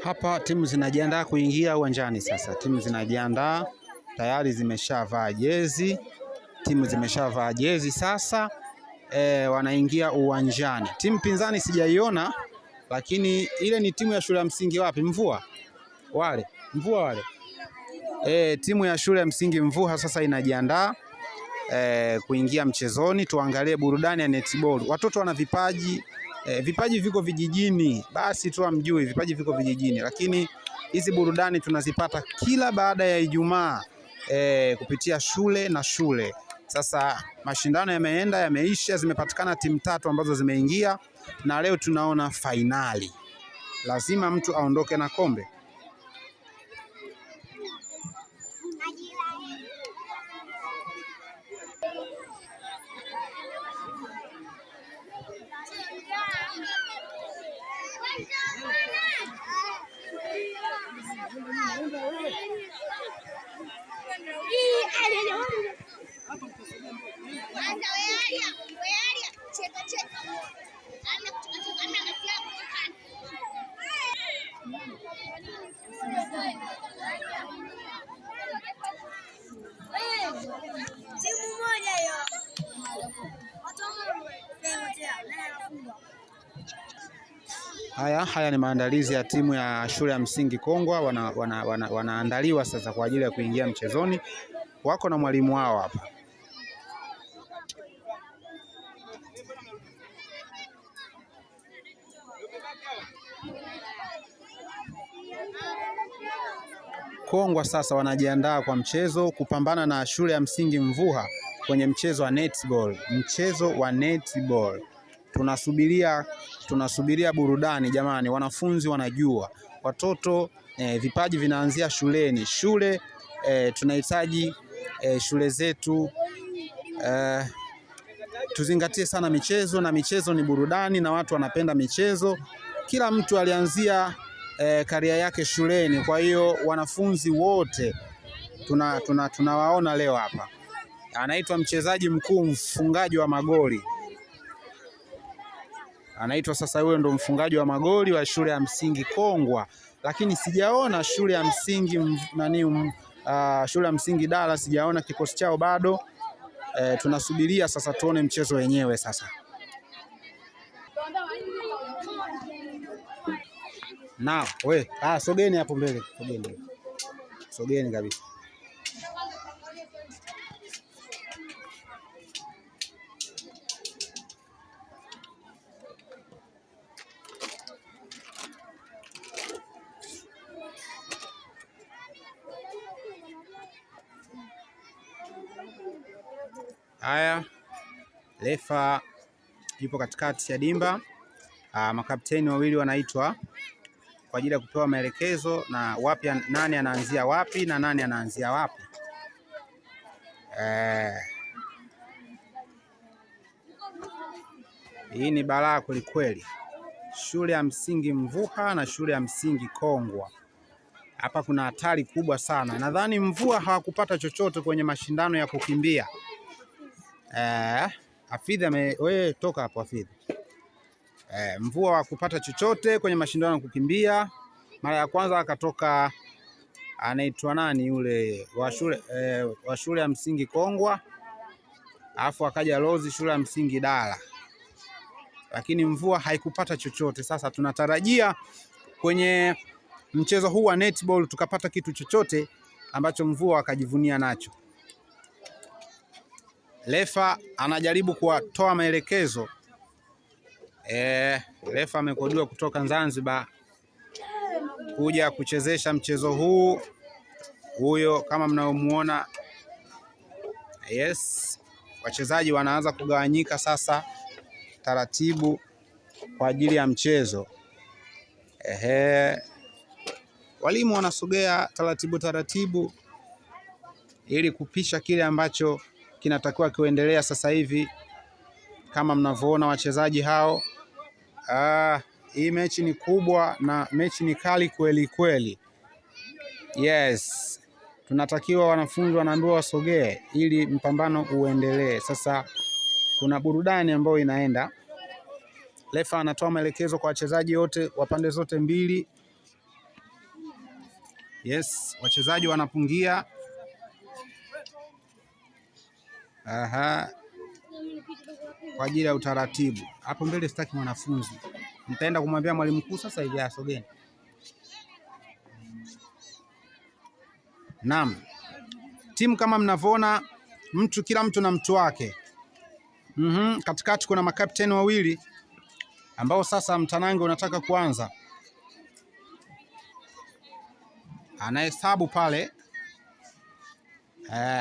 Hapa timu zinajiandaa kuingia uwanjani sasa. Timu zinajiandaa tayari, zimeshavaa jezi. Timu zimeshavaa jezi sasa, wanaingia uwanjani. Timu pinzani sijaiona, lakini ile ni timu ya shule ya msingi wapi? Mvua wale. Timu ya shule ya msingi Mvuha sasa inajiandaa kuingia mchezoni. Tuangalie burudani ya netball. Watoto wana vipaji, vipaji viko vijijini, basi tu amjui vipaji viko vijijini, lakini hizi burudani tunazipata kila baada ya Ijumaa kupitia shule na shule. Sasa mashindano yameisha, zimepatikana timu 3 ambazo zimeingia, na leo tunaona fainali. Lazima mtu aondoke na kombe. Haya ni maandalizi ya timu ya shule ya msingi Kongwa. Wanaandaliwa sasa kwa ajili ya kuingia mchezoni. Wako na mwalimu wao hapa. Kongwa sasa wanajiandaa kwa mchezo kupambana na shule ya msingi Mvuha kwenye mchezo wa netball. Tunasubiria burudani jamani, wanafunzi wanajua. Watoto vipaji vinaanzia shuleni. Tunahitaji shule zetu tuzingatie sana michezo, na michezo ni burudani na watu wanapenda michezo. Kila mtu alianzia karia yake shuleni, kwa hiyo wanafunzi wote tunawaona leo hapa. Anaitwa mchezaji mkuu, mfungaji wa magoli. Anaitwa sasa, huyo ndo mfungaji wa magoli wa shule ya msingi Kongwa, lakini sijaona shule ya msingi shule ya msingi Dala, sijaona kikosi chao bado. Tunasubiria sasa tuone mchezo wenyewe sasa. Sogeni hapo mbele, sogeni kabisa. Haya, refa yupo katikati ya dimba. Makapteni wawili wanaitwa kwa ajili ya kupewa maelekezo na nani anaanzia wapi na nani anaanzia wapi. Hii ni balaa kwelikweli. Shule ya msingi Mvuha na shule ya msingi Kongwa. Hapa kuna hatari kubwa sana. Nadhani Mvuha hawakupata chochote kwenye mashindano ya kukimbia. Wewe toka hapo Hafidh. Mvuha hawakupata chochote kwenye mashindano ya kukimbia. Mara ya kwanza akatoka anaitwa nani yule wa shule ya msingi Kongwa, alafu akaja Lozi shule ya msingi Dala, lakini Mvuha haikupata chochote. Sasa tunatarajia kwenye mchezo huu wa netball tukapata kitu chochote ambacho Mvuha akajivunia nacho. Refa anajaribu kuwatoa maelekezo. Refa amekodiwa kutoka Zanzibar kuja kuchezesha mchezo huu. Huyo kama mnaomuona. Yes, wachezaji wanaanza kugawanyika sasa taratibu kwa ajili ya mchezo. Walimu wanasogea taratibu ili kupisha kile ambacho kinatakiwa kuendelea sasa hivi. Kama mnavyoona wachezaji hao, hii mechi ni kubwa na mechi ni kali kweli kweli. Yes, tunatakiwa wanafunzi wanaambiwa wasogee ili mpambano uendelee. Sasa kuna burudani ambayo inaenda. Refa anatoa maelekezo kwa wachezaji wote wa pande zote mbili. Yes, wachezaji wanapungia. Aha. Kwa ajili ya utaratibu. Hapo mbele sitaki mwanafunzi. Nitaenda kumwambia mwalimu mkuu sasa hivi asogee. Naam. Timu kama mnavyoona, kila mtu na mtu wake. Katikati kuna makapteni wawili ambao sasa mtanange unataka kuanza. Anahesabu pale.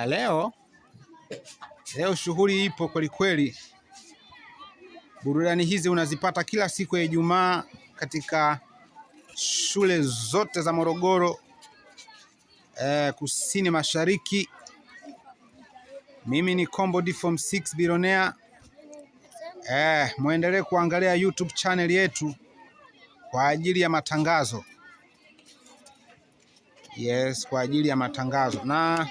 Leo shughuli ipo kweli kweli. Burudani hizi unazipata kila siku ya Ijumaa katika shule zote za Morogoro kusini mashariki. Mimi ni Kombo D Form 6 Billionaire. Muendelee kuangalia YouTube channel yetu kwa ajili ya matangazo. Yes, kwa ajili ya matangazo. Na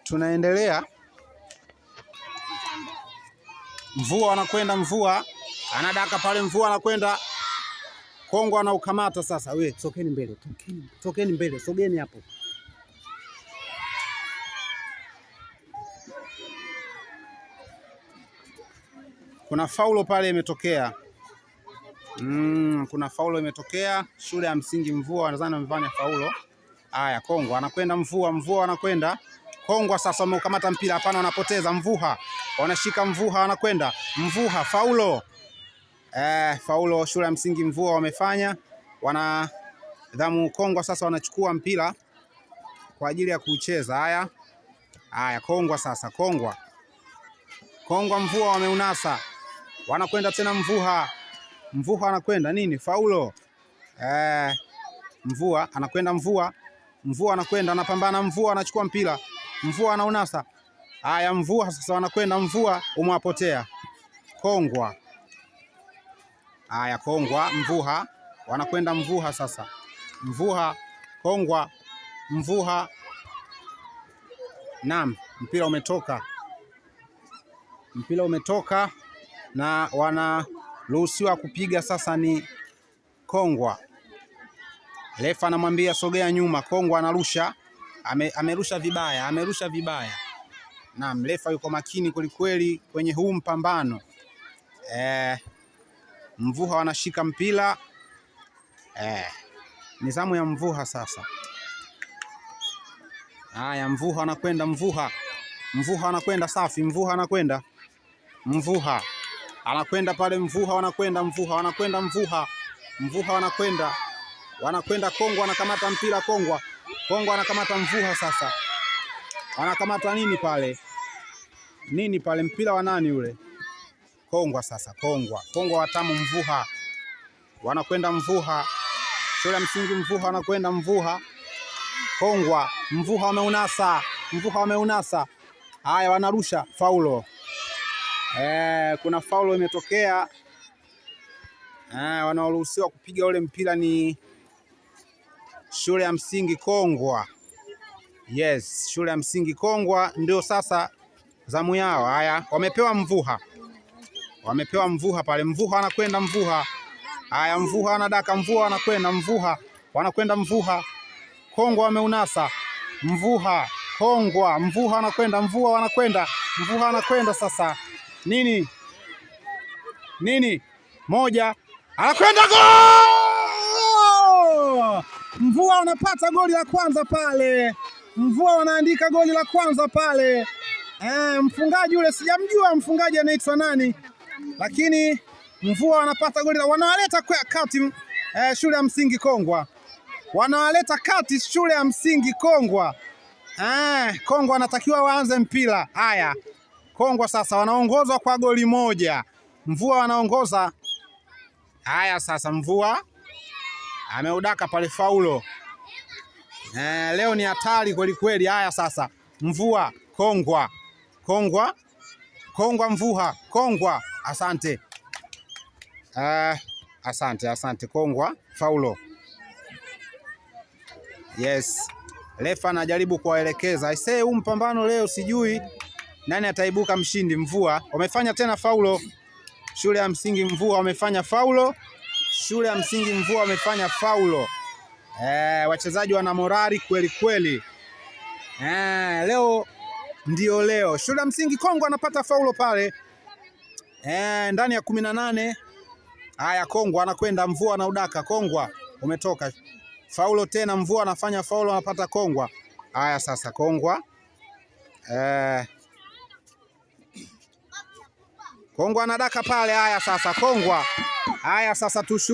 tunaendelea. Mvua anakwenda, Mvua anadaka pale, Mvua anakwenda. Kongo anaukamata sasa. We, sokeni mbele, tokeni mbele, sogeni hapo. Kuna faulo pale imetokea. Kuna faulo imetokea shule ya msingi Mvua, nadhani wamefanya faulo. Haya, Kongo anakwenda, Mvua anakwenda. Kongo sasa wameukamata mpira, hapana, wanapoteza. Mvua wanashika, Mvua anakwenda, Mvua faulo. Faulo shule ya msingi Mvua wamefanya. Wanadhamu Kongo sasa wanachukua mpira kwa ajili ya kucheza. Haya, Kongo sasa, Kongo Mvua wameunasa. Wanakwenda tena, Mvua anakwenda nini? Faulo. Mvua anakwenda, Mvua anakwenda, anapambana, Mvua anachukua mpira, Mvua anaunasa. Haya, Mvua sasa wanakwenda, Mvua umewapotea. Kongo. Haya, Kongo, Mvua wanakwenda, Mvua sasa, Mvua, Kongo, Mvua. Naam, mpira umetoka na wanaruhusiwa kupiga sasa ni Kongo. Refa anamwambia sogea nyuma. Kongo anarusha, amerusha vibaya. Naam, refa yuko makini kwelikweli kwenye huu mpambano. Mvua wanashika mpira. Nizamu ya Mvua sasa. Haya, Mvua anakwenda, Mvua anakwenda, safi, Mvua anakwenda pale, Mvua wanakwenda, Mvua wanakwenda. Kongo anakamata mpira, Kongo anakamata, Mvua sasa anakamata nini pale, mpira wa nani ule? Kongo sasa, Kongo watamu, Mvua wanakwenda, Mvua shule ya msingi Mvua wanakwenda, Kongo, Mvua wameunasa. Haya, wanarusha, faulo. Kuna faulo imetokea. Wanaoruhusiwa kupiga ule mpira ni shule ya msingi Kongo. Yes, shule ya msingi Kongo ndio sasa zamu yao. Haya, wamepewa Mvua pale, Mvua anakwenda, Haya, Mvua anadaka, Mvua anakwenda, wanakwenda, Kongo wameunasa, Kongo, Mvua anakwenda, Mvua anakwenda sasa. Nini? Moja. Anakwenda, gol! Mvua anapata goli la kwanza pale. Mvua wanaandika goli la kwanza pale. Mfungaji ule sijamjua mfungaji anaitwa nani. Lakini Mvua wanapata goli la, wanawaleta kati shule ya msingi Kongo. Shule ya msingi Kongo. Kongo anatakiwa waanze mpira. Haya, Kongo sasa wanaongozwa kwa goli moja. Mvua wanaongoza. Haya sasa, Mvua ameudaka pale, faulo. Leo ni hatari kweli kweli. Haya sasa, Mvua, Kongo, Mvua, Kongo. Asante. Asante Kongo, faulo. Yes. Refa anajaribu kuwaelekeza. Aisee, huu mpambano leo sijui nani ataibuka mshindi. Mvua wamefanya tena faulo. Shule ya msingi Mvua wamefanya faulo. Shule ya msingi Mvua wamefanya faulo. Wachezaji wana morali kweli kweli. Leo ndio leo. Shule ya msingi Kongwa anapata faulo pale. Ndani ya 18. Haya, Kongwa anakwenda, Mvua na udaka. Kongwa umetoka. Faulo tena, Mvua anafanya faulo, anapata Kongwa. Haya sasa Kongwa. Kongwa anadaka pale. Haya sasa Kongwa. Haya sasa tushuhudie.